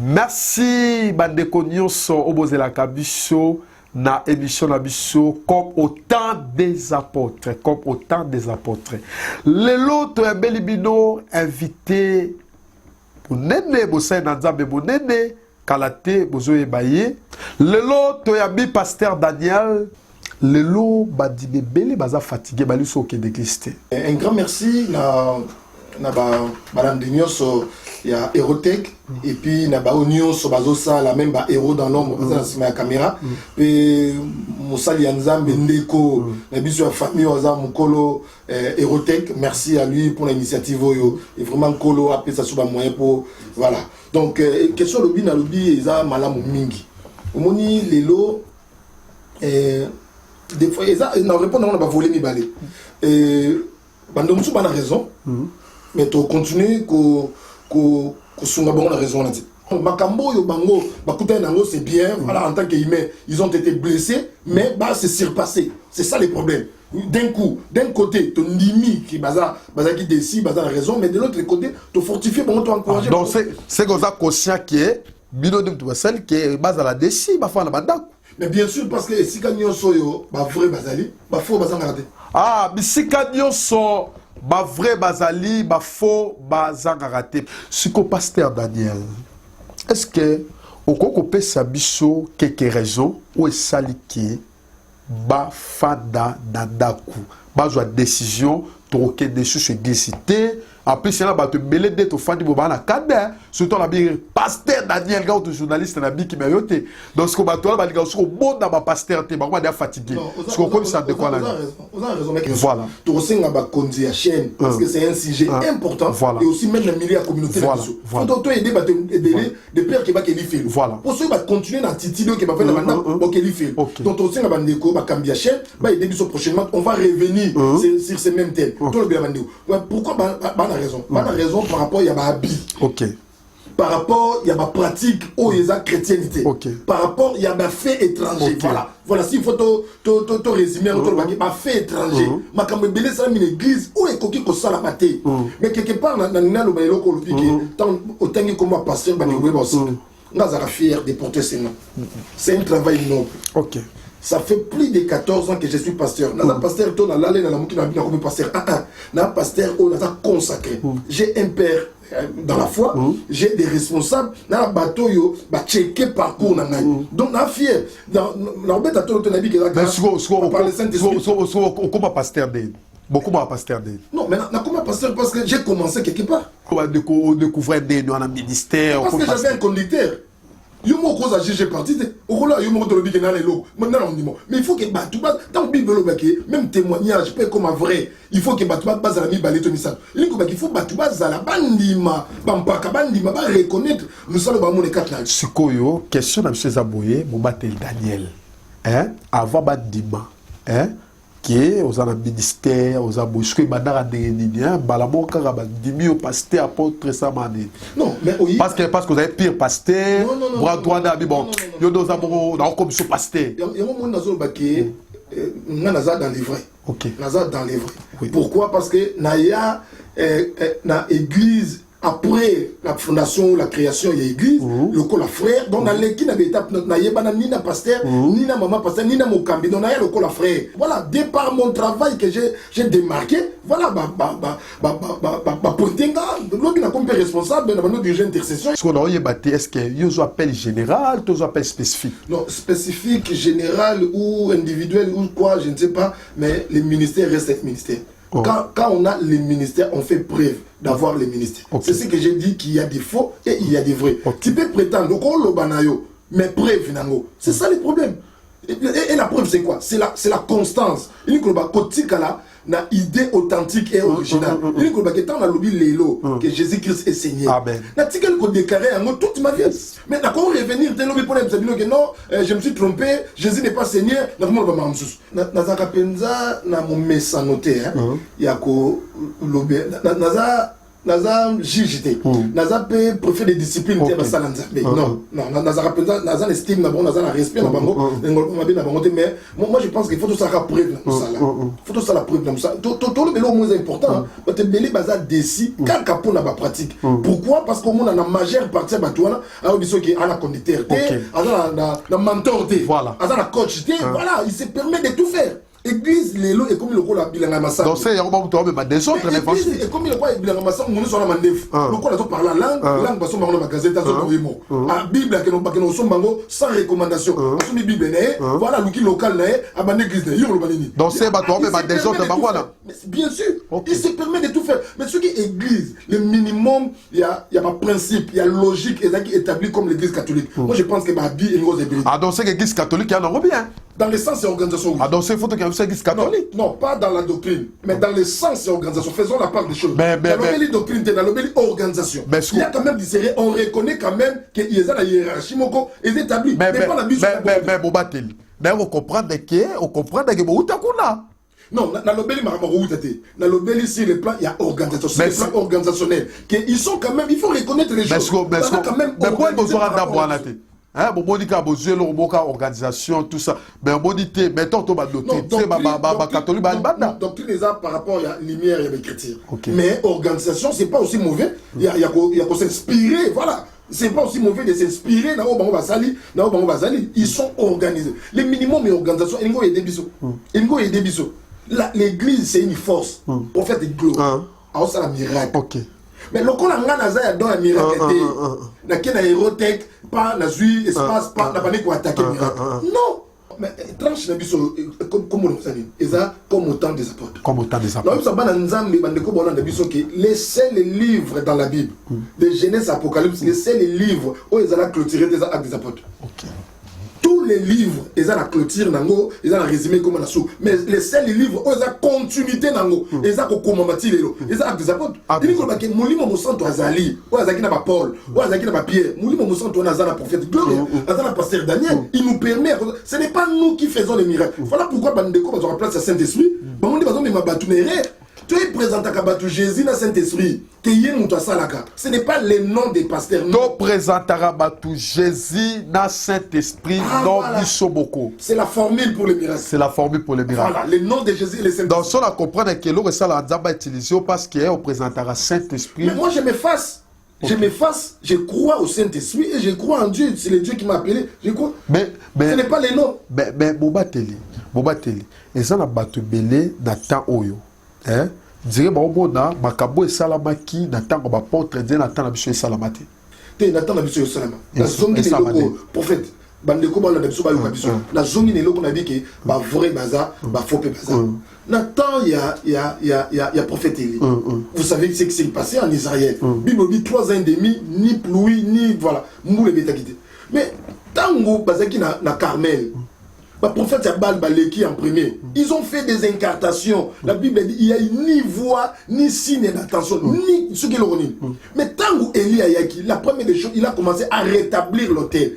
Merci bandeko nyonso obozelaka biso na émission na biso comme autant des apôtres, comme autant des apôtres. Lelo to ya belibino invité Bonene bosai na nzambe bonene kalate bozo ebaye. Lelo to ya bi pasteur Daniel. Lelo badine bele baza fatigué bali so ke d'église. Un grand merci na madame de Nyonso ya Hérotech et puis na ba Nyonso bazosa la même ba héros dans l'ombre dans la caméra et Moussali Nzambe ndeko na biso ya famille oza mukolo Hérotech, merci à lui pour l'initiative oyo et vraiment kolo a pesa suba moyen pour voilà. Donc question lobby na lobby eza malamu mingi. Omoni lelo des fois eza na répondre on va voler mi balé. Bando musu bana raison. Mais tu continues que sunga bon la raison là. Makambo yo bango bakuta nango c'est bien voilà en tant qu'humain ils ont été blessés mais bah c'est surpassé. C'est ça le problème. D'un coup, d'un côté, ton ennemi qui baza qui décide, baza la raison, mais de l'autre côté, te fortifier pour te encourager. Donc c'est comme ça conscient qui est bino de celle qui est base à la décide, ba fa na banda. Mais bien sûr parce que si kanyo soyo ba vrai bazali, ba faux bazanga raté. Ah, mais si kanyo so ba vrai bazali, ba faux bazanga raté. Siko pasteur Daniel. Est-ce que au koko pe sabiso quelques raisons ou saliki ba fada nadaku ba zo décision troquer des sous église. En plus, il y a un belé de ton fan de Bobana Kader, surtout la pasteur Daniel, le journaliste qui m'a yoté. Donc, ce qu'on va toi, il y a un bon dans ma pasteur, tu vas fatigué. Ce qu'on connaît, ça de quoi là. On a raison, mec. Voilà. Tu ressens à Bakonzi à chaîne, parce que c'est un sujet important. Voilà. Et aussi, même la milieu communauté. Voilà. Faut toi aider des pères qui va qu'elle fait. Voilà. Pour ceux qui va continuer dans Titido qui va faire la mandat, donc qu'elle fait. Donc, tu ressens à Bandeko, Bakambi à chaîne, bah, aider prochainement, on va revenir sur ces mêmes thèmes. Pourquoi raison. Pas la raison par rapport à Yababi. Ok. Par rapport à ma pratique où il y a chrétienté. Ok. Par rapport à ma fait étranger. Okay. Voilà. Voilà, s'il faut te résumer, ma fait étranger. Ma camébélé, ça une église où est coquille qu'on s'en la maté. Mais quelque part, dans le loko, autant que moi, pasteur, on est fier de porter ces noms. C'est un travail noble. Ok. Ça fait plus de 14 ans que je suis pasteur. Dans un pasteur, on a l'allée dans la mouki, on a pasteur. Dans un pasteur, on a consacré. J'ai un père dans la foi, j'ai des responsables. Dans un bateau, bah checker parcours. Donc, on est fier. Dans le bête, on a dit que la grâce. Comment pasteur d'Aide? Beaucoup de pasteurs d'Aide. Non, mais comment pasteur? Parce que j'ai commencé quelque part. Comment découvrir des dans le ministère? Parce que j'avais un conducteur. Il y a une chose à juger parti. Mais il faut que dans la Bible, même témoignage, pas comme un vrai, il faut que il faut reconnaître nous sommes dans les quatre. Sikoyo, question de M. Zaboye, Bobatel Daniel. Avant Badima, qui est aux ministères, aux abouchés, badara de balamoka dimi au pasteur apôtre samane. Non, mais oui. Parce que vous avez pire pasteur, bras droit d'abi bon. Yo nos amoureux, dans comme ce pasteur. Il y a un moment dans le baquet, naza dans les vrais. OK. Naza dans les vrais. Oui. Pourquoi? Parce que naya na église après la fondation, la création de l'église, le col la frère, donc dans l'équipe d'étape, ni na pasteur, ni na maman pasteur, ni na mokambi, donc le col la frère. Voilà, dès par mon travail que j'ai démarqué, voilà, pointinga, l'autre n'a comme responsable, dans notre dirigeant intercession. Ce qu'on a eu battu, est-ce que vous appelle général, vous appelle spécifique? Non, spécifique, général ou individuel ou quoi, je ne sais pas, mais les ministères restent ministères. Quand on a les ministères, on fait preuve d'avoir les ministères. C'est ce que j'ai dit, qu'il y a des faux et il y a des vrais. Tu peux prétendre, mais preuve finalement. C'est ça le problème. Et la preuve c'est quoi? C'est la constance. Il y a une idée authentique et originale. Il y a que Jésus-Christ est Seigneur. Amen. Il y a déclaré toute ma vie. Mais d'accord, revenir, non, je me suis trompé, Jésus n'est pas Seigneur. Il y a naza JJT naza pe préfet de discipline te basala nzambe non naza estime na bon naza na respect na bango ngolo mabe na bango te mais moi je pense qu'il faut tout ça preuve na musala faut tout ça la preuve na musala tout le belo moins important ba te beli baza desi kaka pour na ba pratique pourquoi parce que on a la majeure partie ba toana a biso ki ana conducteur te aza na mentor te aza na coach te voilà il se permet de tout faire. Église lelo et comme le rôle à bilanga massa donc c'est yako ba to ba des autres église et comme le rôle bilanga massa on sur la mandef le quoi là parler langue baso bango na gazette azo koyemo a bible que no bakeno so bango sans recommandation so mi bible né voilà luki local né a ban église né yo lo banini donc c'est ba to ba des autres bango là bien sûr il se permet de tout faire mais ce qui est église le minimum il y a pas principe il y a logique et ça qui établi comme l'église catholique moi je pense que ma vie est une grosse église ah donc c'est l'église catholique qui en a bien dans le sens et organisation. Ah donc c'est faut qu'il y ait une église catholique. Non, pas dans la doctrine, mais dans le sens et organisation. Faisons la part des choses. Dans la doctrine, dans l'organisation. Il y a quand même des on reconnaît quand même qu'il y a la hiérarchie, ils établis. Mais Bobateli, mais on comprend que vous non, dans l'obéli, dans l'obéli, sur le plan, il y a organisation. Sur le plan organisationnel, ils sont quand même, il faut reconnaître les choses. Mais pourquoi ils sont hein bon dit ka besoin le organisation tout ça mais on dit mettons to ba doctrine c'est ba catholique ba banda donc tous les arts par rapport à lumière et l'écriture mais organisation c'est pas aussi mauvais il y a qu'on s'inspirer voilà c'est pas aussi mauvais de s'inspirer na bango bazali ils sont organisés le minimum est organisation il ngo aider biso l'église c'est une force pour faire des gloires alors ça la miracle mais le qu'on a ngana dans la miracle na kena hérotech pas na zui espace pas na bané ko attaquer miracle non mais tranche na biso comme on ça dit eza comme autant des apôtres non ça bana nzambe bande ko bona na biso que les seuls livres dans la Bible de Genèse Apocalypse les seuls livres où ils allaient clôturer des actes des apôtres tous les livres ils ont la clôture nango ils ont la résumé comme on a sous mais les seuls livres ils ont continuité nango ils ont commémoratif ils ont actes des apôtres ils disent que molimo mosanto azali ou azaki na ba Paul ou azaki na ba Pierre molimo mosanto na azana prophète Gloria azana pasteur Daniel il nous permet ce n'est pas nous qui faisons les miracles voilà pourquoi bandeko va remplacer le Saint-Esprit bamondi bazo mema batunere tu es présenté à Jésus dans Saint-Esprit. Ce n'est pas le nom des pasteurs. Tu présenteras Jésus dans Saint-Esprit. Non, c'est la formule pour les miracles. C'est la formule pour les miracles. Voilà, le nom de Jésus et le Saint-Esprit. Donc, ça, on comprend que l'eau ça l'a utilisé parce qu'on présentera Saint-Esprit. Mais moi, je m'efface. Je crois au Saint-Esprit et je crois en Dieu. C'est le Dieu qui m'a appelé. Je crois. Mais ce n'est pas les noms. Mais Bobateli. Et ça, on a battu belé dans le temps oyo. Hein? Dire baobona makabo et salamaki n'attend pas porte dire n'attend la biso et salamati. Te n'attend la biso et salama. La zone des locaux prophète. Bandeko bana la biso ba yoka biso. La zone des locaux on a dit que ba vrai baza, ba faux baza. N'attend il y a prophète Élie. Vous savez ce qui s'est passé en Israël. Bible dit 3 ans et demi ni pluie ni voilà, moule beta quitté. Mais tango bazaki na Carmel. Le prophète Yabal Baleki en premier. Ils ont fait des incantations. La Bible dit il n'y a ni voix, ni signe d'attention, ni ce qu'il a dit. Mais tant que Élie a yaki, la première des choses, il a commencé à rétablir l'autel.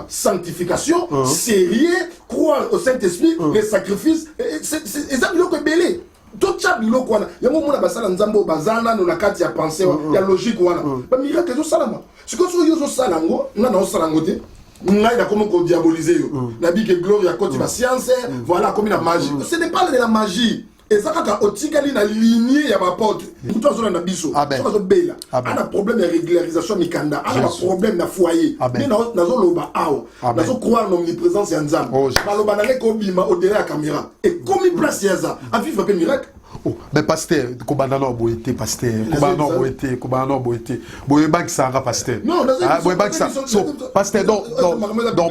Sanctification, sérieux, croire au Saint-Esprit, les sacrifices. C'est ça qui est belé. Tout ça, il y a un moment où Nzambo bazana no nakati ya pensée, il y a logique wana. Ba miracle zo salama. Ce que zo salango, na salangote. Ngai na comment qu'on diaboliser yo. Na bi que gloire côté la science, voilà comme la magie. Ce n'est pas de la magie. Et ça quand otikali na lignée ya ma porte. Tout ça na biso. Ça zo bela. Ana problème de régularisation mikanda, ana problème na foyer. Mais na zo loba awa. Na zo croire en omniprésence ya Nzambe. Na loba na ko bima au-delà la caméra. Et comme il place ça, à vivre un miracle. Oh, mais pasteur, Kobandano Boité, pasteur, Kobandano Boité, Boyebak Sara, pasteur. Non, Boyebak Sara. Pasteur, donc,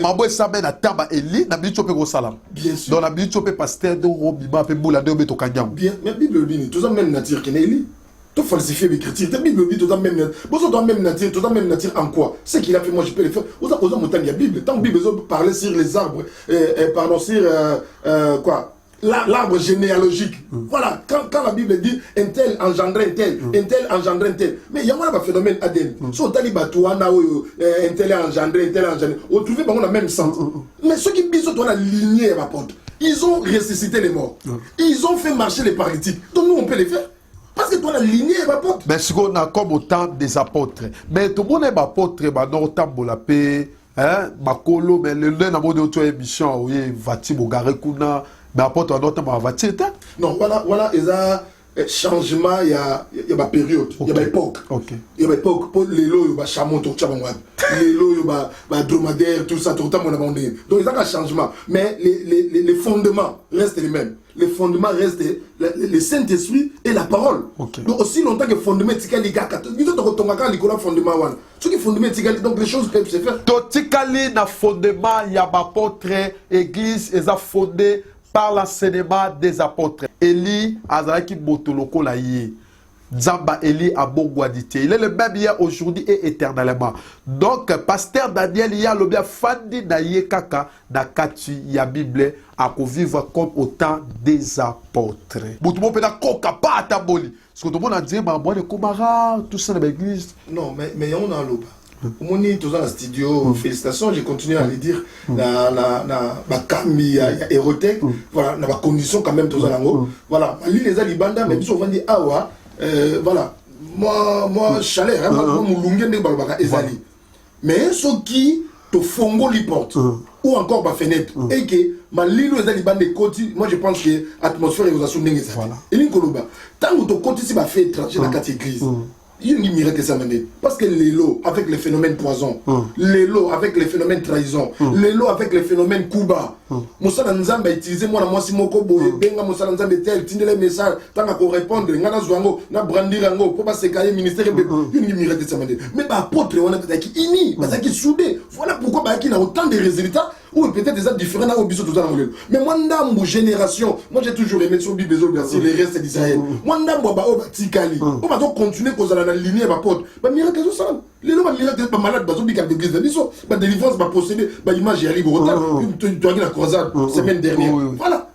Mambo et Saben à Tamba et Li, n'a bien chopé au salam. Bien sûr. Donc, la bien chopé pasteur de Robiba, Peboula, de Beto Kanyam. Bien, mais Bible dit, tout ça même nature qui n'est li. Tout falsifier l'écriture. La Bible dit, tout ça même nature. Bon, ça même nature, tout ça même nature en quoi? Ce qu'il a fait, moi, je peux le faire. Vous avez monté la Bible. Tant que Bible parlait sur les arbres, pardon, sur quoi? L'arbre généalogique. Voilà, quand la Bible dit un tel engendrait un tel, un tel engendrait un tel. Mais il y a un phénomène ADN. Si on tali batouana, un tel engendré, un tel engendré, on trouve pas le même sens. Mais ceux qui bisent sur la lignée à ma porte, ils ont ressuscité les morts. Ils ont fait marcher les paralytiques. Donc nous, on peut les faire. Parce que toi, la lignée est apôtre. Mais ce qu'on a comme autant des apôtres. Mais tout le monde est apôtre, non autant pour la paix, hein, Makolo, mais le lien dans mon émission, oui, Vati, Bogare, Kuna, mais apôtre, non autant pour Vati, non, voilà, il y a changement, il y a ma période, il y a ma époque. Il y a ma époque, pour les lots, il y a chameau, les lots, il y a dromadaire, tout ça, tout le temps, on a abandonné. Donc, il y a un changement. Mais les fondements restent les mêmes. Les fondements restent le Saint-Esprit et la parole. Donc, aussi longtemps que fondement est les gars, ils ont fondement. Ce qui est fondement est donc les choses peuvent se faire. Totikali na fondement, il y a apôtre, église, ils ont fondé par l'enseignement des apôtres. Eli Azaraki Botoloko la yé. Zamba Eli Abongwadité. Il est le même hier, aujourd'hui et éternellement. Donc, pasteur Daniel, il y a le bien fandi na yé kaka, na katu, il y a Bible, à vivre comme au temps des apôtres. Boutoumon peut koka pas à taboli. Parce que tout le monde a dit, mais moi, les Komara, tout ça dans l'église. Non, mais on a l'eau. On est tous dans le studio, félicitations, j'ai continué à le dire, na Kambi, Erotech, voilà, na condition quand même tous dans l'ango, voilà, les Alibanda, même si on va dire awa, voilà, moi chaleur, hein, moi moulungue ne balbaka ezali, mais ceux qui te fongo li porte ou encore ba fenêtre et que ma lilo ezali bande côté, moi je pense que atmosphère et aux assumes voilà. Et l'incoloba, tant que ton côté si ba fait étranger la catégorie. Il y a une miracle ça mène. Parce que les lots avec les phénomènes poison, les lots avec les phénomènes trahison, les lots avec les phénomènes Kuba. Moussa Nzamba a utilisé moi si moko boye, benga Moussa Nzamba tel, tinde les messages, tant qu'on répondre, ngana zwango, na brandir ngo, pour pas se caler ministère une miracle ça mène. Mais bah apôtre on a qui ini, parce qui soudé. Voilà pourquoi bah qui a autant de résultats ou peut-être des actes différents au biso tout ça dans le. Mais moi ndambo génération, moi j'ai toujours aimé sur Bible verset les restes d'Israël. Moi ndambo ba o batikali. On va donc continuer cause la lignée ba porte. Ba miracle ça. Les gens miracle pas malade ba zo bika d'église ba biso, ba délivrance ba posséder, ba image yali go retard. Tu as la croisade semaine dernière. Voilà.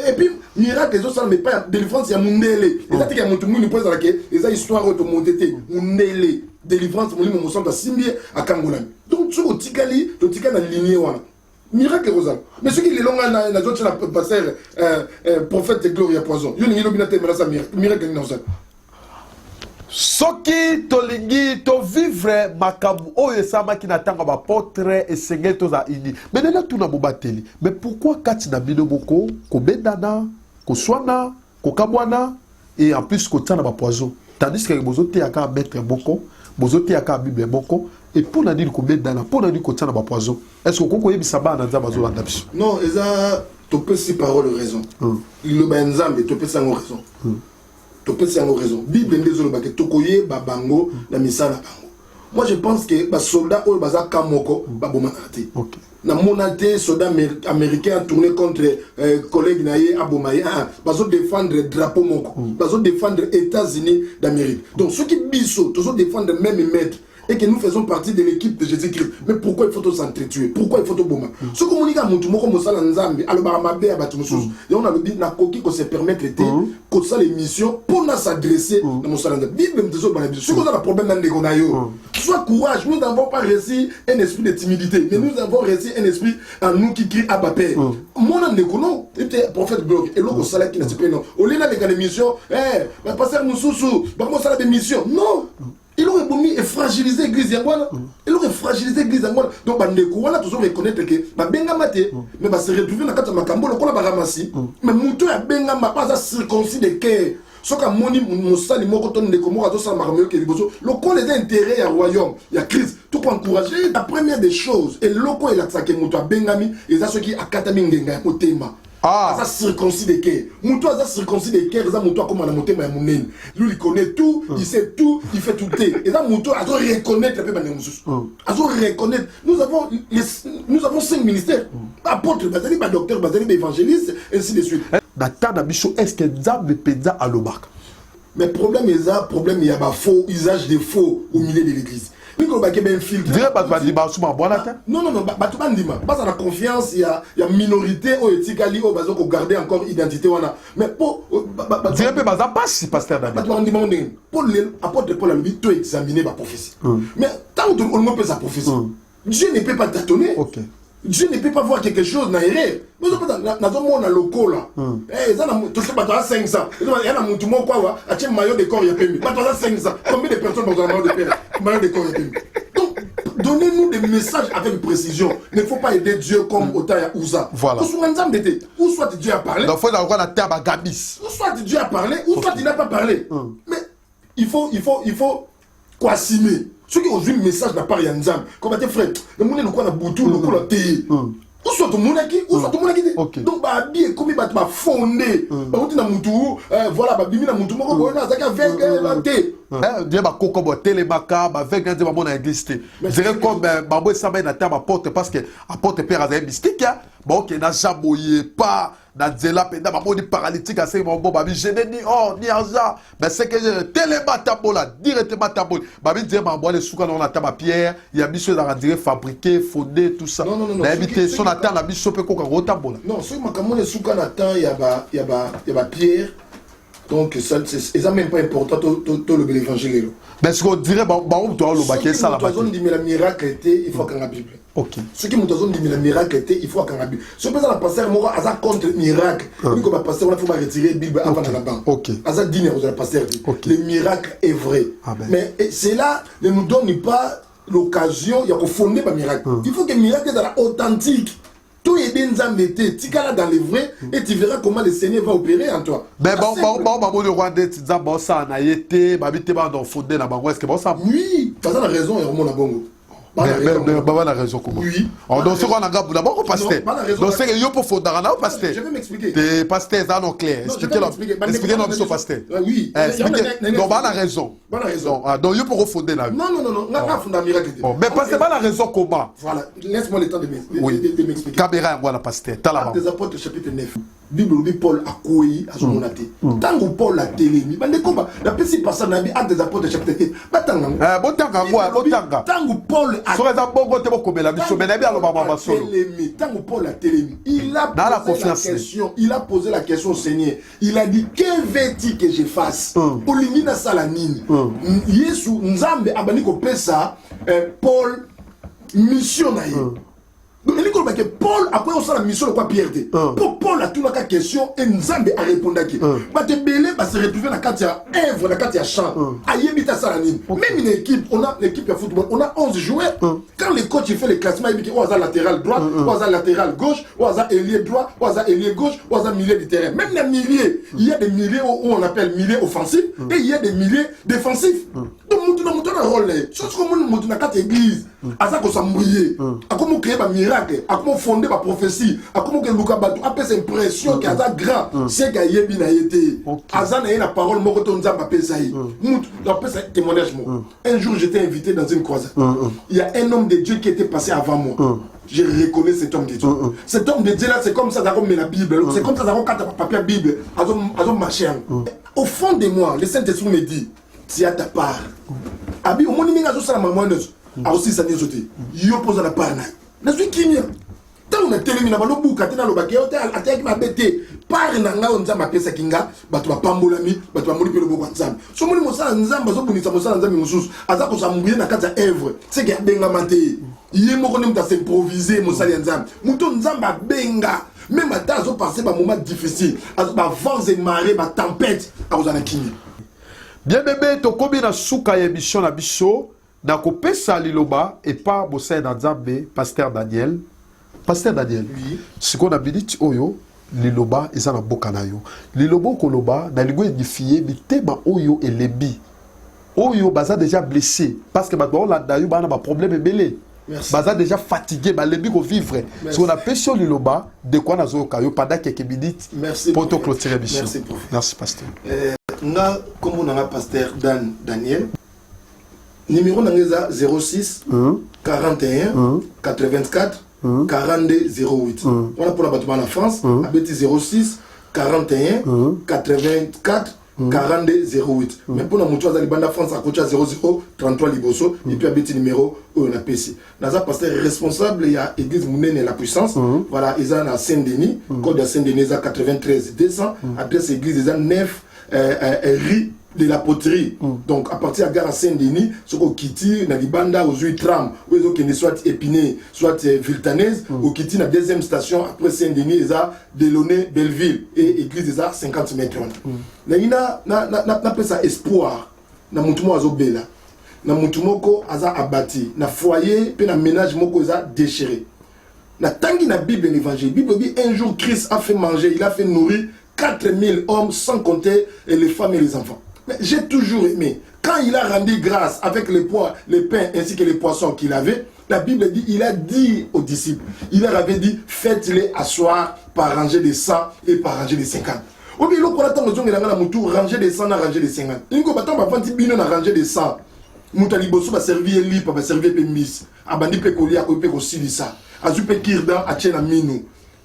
Et puis miracle ça mais pas délivrance ya mundele. Et ça que mon monde pose la que les histoire auto montété mundele. Délivrance mon mo santa simbie à Kangola. Donc tu au tikali, to tikana lignée wana. Miracle Rosa. Mais ce qui est long, na zone la passer prophète de gloire et poison. Yo ningi lobina te melasa miracle non ça. Soki tolingi to vivre makabu oyo sama ki natanga ba portrait et sengel to za ini. Mais là tout na bobateli. Mais pourquoi kati na bino boko ko bendana, ko swana, ko kabwana et en plus ko tana ba poison. Tandis que bozote aka mettre boko, bozote aka bible boko. Et pour la dire combien d'années, pour la dire qu'on tient dans poison, est-ce que vous avez ça dans la non, ils ont topé ces paroles de raison. Il le benzam et topé ça en raison. Topé ça en raison. Bible est désolé parce que tokoye babango la misala bango. Moi je pense que les soldats au baza kamoko babomanate. Na monate soldats américains tourné contre collègues naïe abomaye bazo défendre drapeau moko, bazo défendre États-Unis d'Amérique. Donc ceux qui biso toujours défendre même maître. Et que nous faisons partie de l'équipe de Jésus-Christ. Mais pourquoi il faut s'entretuer? Pourquoi il faut tout bomber? Ce que nous avons dit, nous avons et on a dit qu'on se permettre de faire ça l'émission pour nous s'adresser à mon salon. Bible, ce qu'on a le problème dans les gonaïos. Sois courage, nous n'avons pas réussi un esprit de timidité, mais nous avons réussi un esprit en nous qui crie à Père. Mon nom de était prophète gloire et l'autre salaire qui n'a pas non. Au lieu de l'émission, pasteur Moussoussou, comment ça la démission? Non! Il aurait voulu fragiliser l'église Yangwana. Il aurait fragilisé l'église Yangwana. Donc, on a toujours reconnaître que Bengama mais se retrouver dans la carte de Makambo, le Kola Baramasi. Mais Moutou a Bengama pas circoncis de cœur. Ce qu'a moni Moussali Mokoton de Komo à Dosa Maramio qui est le col des intérêts à royaume, il y a crise. Tout pour encourager la première des choses. Et le loco il a saqué Moutou a Bengami et ça ce qui a Katamingenga au thème. Ça circoncis de cœur. Moutou a circoncis de cœur, ça Moutou a comme un motema à Mounen. Lui il connaît tout, il sait tout, il fait tout. Et ça Moutou a reconnaître le peuple Moussous. A reconnaître. Nous avons 5 ministères. Apôtre, Bazali, docteur, Bazali, évangéliste, ainsi de suite. Est-ce que Nzambe penda à l'obak? Mais problème il y a un faux usage de faux au milieu de l'église. Non, la confiance, il y a minorité au éthique au bazo pour garder encore identité. Mais pour. Pour l'apôtre Paul a dit tout examiner ma prophétie. Mais tant que tout le monde peut sa prophétie, Dieu ne peut pas tâtonner. Dieu ne peut pas voir quelque chose dans erreur. Mais on a loco là. Eh, ça tout ça battra 500. Il y a un mouton quoi, a un maillot de corps il y a payé. Battra 500. Combien de personnes ont un maillot de corps il y a payé. Donc donnez-nous des messages avec précision. Il ne faut pas aider Dieu comme Otaya Ouza. Voilà. Ou soit Dieu a parlé. Donc il faut avoir la terre à Gabis. Ou soit Dieu a parlé, ou soit il n'a pas parlé. Mais il faut quoi assumer. Ceux qui ont vu le message n'a pas rien de comme tes frères, le monde est le coin de Boutou, le coin de Té. Ou soit tout le monde qui, donc bah bien comme il va fondé, bah on dit na Moutou, voilà bah bimi na Moutou, moi on a ça avec la Té. Dieu va coco ba télémaka ba avec un dieu ba église té. Je dirais comme ba boy ça va na terre ba porte parce que à porte père a mystique ya, bah OK na jaboyé pas na zela penda ba boni paralytique à ce moment ba bi je ni oh ni argent, mais c'est que je télémata bola directement tabol. Ba bi dire ba boile souka na taba pierre, il y a biso dans dire fabriquer, fondé tout ça. Na habité son atteint la biso pe ko rota bola. Non, ce makamone souka na temps il y a ba pierre. Donc, ça n'est même pas important, tout l'évangile. Mais ce qu'on dirait, on doit le baquer ça là-bas. Ce qui dit le miracle était, il faut qu'on la Bible. Ok. Ce qui dit le miracle était, il faut qu'on la Bible. Ce que la pasteur Mora a contre le miracle. Oui, comme pasteur, il faut retirer la Bible avant de la banque. Ok. À ça, dîner, vous avez pasteur dit. Le miracle est vrai. Mais c'est là, ne nous donne pas l'occasion, il y a qu'on fonder le miracle. Il faut que le miracle soit authentique. Tout est bien embêté, tu vas dans les vrais et tu verras comment le Seigneur va opérer en toi. Mais bon, le roi de Tidza, bon, ça a été, babité, dans fondé là, est-ce que bon, ça. Oui, parce que la raison est vraiment la bonne. Mais la raison comment? Oui. Donc, ce qu'on a gardé d'abord, pasteur. Donc, c'est que yo pour fondre là, pasteur. Je vais m'expliquer. Des pasteurs, ça non clair. Expliquez-nous sur pasteur. Oui. Donc, la raison. Pas la raison. Donc, yo pour fonder là. Non, on a fondé un miracle. Mais pasteur, pas la raison comment? Voilà, laisse-moi le temps de m'expliquer. Caméra, voilà, pasteur. Actes des apôtres, chapitre 9. Bible dit Paul a couillé à son monate. Tant que Paul a télé, mais les combats, la petite personne a dit Actes des apôtres, chapitre 9. Tant que Paul a télé, il a posé la question au Seigneur. Il a dit que veux-tu que je fasse? Olimina Salamine. Yesu Nzambe abani ko pesa Paul missionnaire. Donc, il dit que Paul a quoi la mission de quoi Pierre dit. Pour Paul a tout la question et Nzambe a répondu qui. Bah te belé va se retrouver dans la carte à œuvre, la carte à chant. Ayebita Salanine. Même une équipe, on a l'équipe de football, on a 11 joueurs. Quand le coach il fait le classement, il dit qu'il latéral droit, latéral gauche, ailier droit, ailier gauche, milieu du terrain. Même les milliers, il y a des milliers où on appelle milliers offensifs et il y a des milliers défensifs. Donc on a un rôle. Chose comme on a dans quatre églises, à ça qu'on s'embrouille, à comment créer un miracle, à comment fonder ma prophétie, à comment que Luka Batou a cette impression qu'il y a un grand, c'est qu'il y a bien été. À ça il y a la parole, moi quand on a appelé ça, témoignage. Un jour j'étais invité dans une croisade. Il y a un homme de Dieu qui était passé avant moi. Je reconnais cet homme de Dieu. Cet homme de Dieu là, c'est comme ça qu'on met la Bible, c'est comme ça qu'on quand papier Bible, à marcher. Au fond de moi, le Saint-Esprit me dit, tu as ta part. Abi au monde ninga zo sala maman nezo. A aussi ça nezo te. Yo pose la part na. Na zo kinya. Tant on a terminé na balobu katina lo bakeo te ataki ma bete. Par na nga onza ma pesa kinga, batu ba pambolami, batu ba moli pe lo boko nzambe. So moni mosala nzambe zo bunisa mosala nzambe mususu. Aza ko sambuye na kata œuvre. C'est que benga mate. Yé moko ne mta s'improviser mosala nzambe. Muto nzamba benga. Même à temps, passer par moment difficile, par vents et marées, par tempête, à vous en akini. Bien bébé, to kobi na suka ya émission na biso, na kopesa liloba et pas bossa na Nzambe, pasteur Daniel. Pasteur Daniel. Oui. Ce qu'on a dit oyo, liloba eza na boka na yo. Liloba koloba na ligo édifié, bitema oyo elebi. Oyo baza déjà blessé parce que bato la dayo bana ba problème ebele. Baza déjà fatigué, ba lebi ko vivre. Ce qu'on appelle sur liloba de quoi na zo kayo pendant quelques minutes. Merci. Pour te clôturer biso. Merci prof. Merci pasteur. Nga comme on a pasteur Daniel. Numéro nangeza 06 41 84 42 08. On a pour la bâtiment en France, habité 06 41 84 42 08. Mais pour la mouture à la France, à côté 00 33 Liboso, et puis habité numéro où on a PC. Naza pasteur responsable, il y a Église Mounène et la puissance. Voilà, ils ont à Saint-Denis, code de Saint-Denis à 93 200, adresse Église, ils ont 9 rue de la poterie. Donc, à partir de la gare à Saint-Denis, ce qu'on quitte, dans les bandes, aux huit trams, où ils sont soit épinés, soit viltanaise, au quitte la deuxième station, après Saint-Denis, ils ont Delaunay, Belleville, et église, ils ont 50 mètres. Nous avons ça espoir, na mutumo azobela, na mutumoko aza abati, na foyer, puis na ménage moko aza déchiré. Na tangi na Bible et l'évangile, Bible dit un jour Christ a fait manger, il a fait nourrir 4000 hommes sans compter les femmes et les enfants. Mais j'ai toujours aimé, quand il a rendu grâce avec les pains ainsi que les poissons qu'il avait, la Bible dit, il a dit aux disciples, il leur avait dit, faites-les asseoir par rangée de 100 et par rangée de 50. Obi lo ko attend ozongi na mutu ranger de 100 na ranger de 50. Ingo baton ba fanti bino na ranger de 100. Muta liboso ba servir li pa ba servir pe miss. Abandi pe kolia ko pe ko silisa. Azu pe kirdan a tchena minu.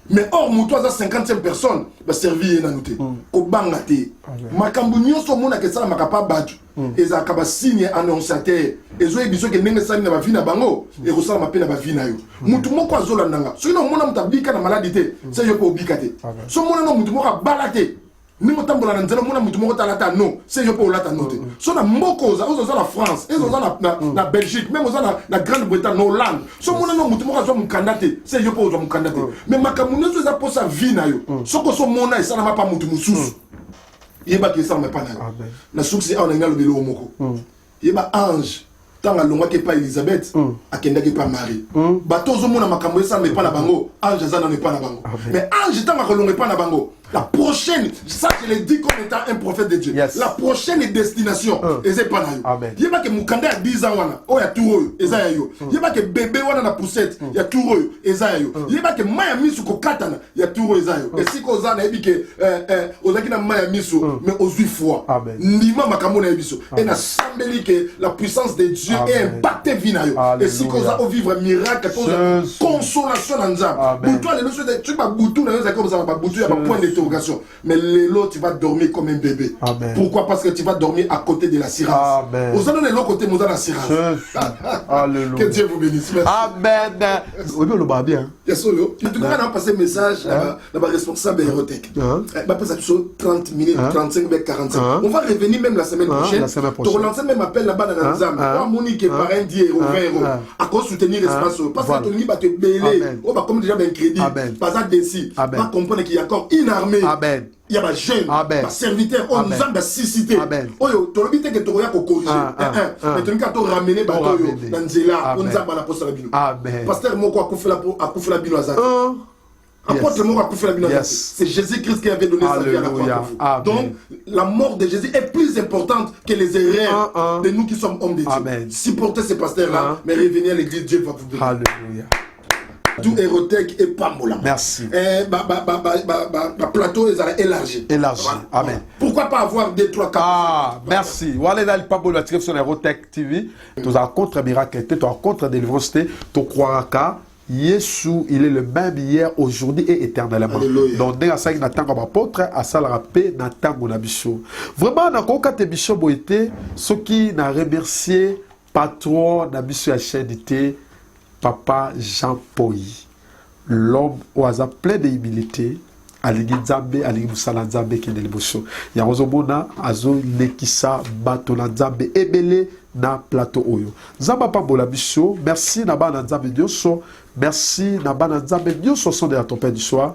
Mais or mutu aza 50e personne ba servir na nuté. Ko banga te. Makambu nyonso mona ke sala makapa batu. Eza ka ba signe annonciateur. Ezo ebiso ke ndenge sali na ba vina bango e ko sala mape na ba vina yo. Mutu moko azola ndanga. So ino mona mutabika na maladie c'est yo ko bika te. So mona no mutu moko balate. Ni motambola na nzela mona mutu moko talata non c'est yo po lata note so na mboko oza la France et oza na Belgique même oza na Grande-Bretagne na Hollande so mona no mutu moko zo mukandate c'est yo po oza mukandate mais makamuno zo za posa vie na yo soko so mona esala mapa mutu mususu yeba ki esala mapa na yo na suksi on ngalo belo moko yeba ange tanga longwa ke pa Elisabeth akenda ke pa Marie bato zo mona makambo esala mepa na bango ange za na mepa na bango mais ange tanga ko longwa pa na bango. La prochaine, ça je l'ai dit comme étant un prophète de Dieu. Yes. La prochaine destination, c'est pas là. Il y a que Mukanda a 10 ans, oh, il y a tout, il y a que bébé wana na poussette, il y a tout, il y a que Maya Misu ko katana, il y a tout, et si ko za na ebi que ozaki na Maya Misu, mais aux 8 fois. Nima makamo na ebiso. Et na sambeli que la puissance de Dieu est impactée vie na yo. Et si ko za au vivre miracle, consolation dans ça. Boutou les leçons de tu vas boutou na yo comme ça ba boutou ya ba point de mais l'autre tu vas dormir comme un bébé. Amen. Pourquoi? Parce que tu vas dormir à côté de la sirance. Vous allez l'autre côté, vous avez la sirance. Alléluia. Que Dieu vous bénisse. Merci. Amen. Oui, on le bat bien. Yes, solo. Tu dois passer un message à la responsable Aérotech. Bah, ça 30 minutes, 35 minutes, 45. On va revenir même la semaine prochaine. Tu relances même appel là-bas dans la ZAM. Moi, Monique est parrain d'hier au 20 €. À cause soutenir l'espace. Parce que tu vas te bêler. On va comme déjà un crédit. Pas ça d'ici. On va comprendre qu'il y a encore une armée. Amen. Il y a des jeunes, des serviteurs, on nous a des cité. Oyo, tu as dit que tu as corrigé. Mais tu as ramené dans Nzela, on nous a la poste à la bino. Pasteur Moko a coupé la bino à Zaki. Apôtre Moko a coupé la bino à Zaki. C'est Jésus-Christ qui avait donné sa vie à la croix. Donc, la mort de Jésus est plus importante que les erreurs de nous qui sommes hommes de Dieu. Supportez ces pasteurs-là, mais revenez à l'église, Dieu va vous bénir. Alléluia. Tout Aérotech et Pambola. Merci. Plateau est élargi. Élargi. Amen. Pourquoi pas avoir 2, 3, 4 merci. Voilà dans le Pambola sur Aérotech TV. Tu as contre miracle, tu as contre délivrance, tu crois que Yesu, il est le même hier, aujourd'hui et éternellement. Donc, dès que ça, il n'a pas d'apôtre, à ça, la paix, n'a pas de vraiment, dans le cas de Bishop Boité, ceux qui n'ont remercié patron de la chaîne d'été, Papa Jean Poy, l'homme au hasard plein d'humilité, à l'Igizambe, à l'Igusalanzambe qui est le bosso. Il y a Ozomona, Azo Lekisa, Batolanzambe, Ebele, na plateau Oyo. Zamba Pambola Bisso, merci Naba Nanzambe Dioso, merci Naba Nanzambe Dioso, son de la tempête du soir.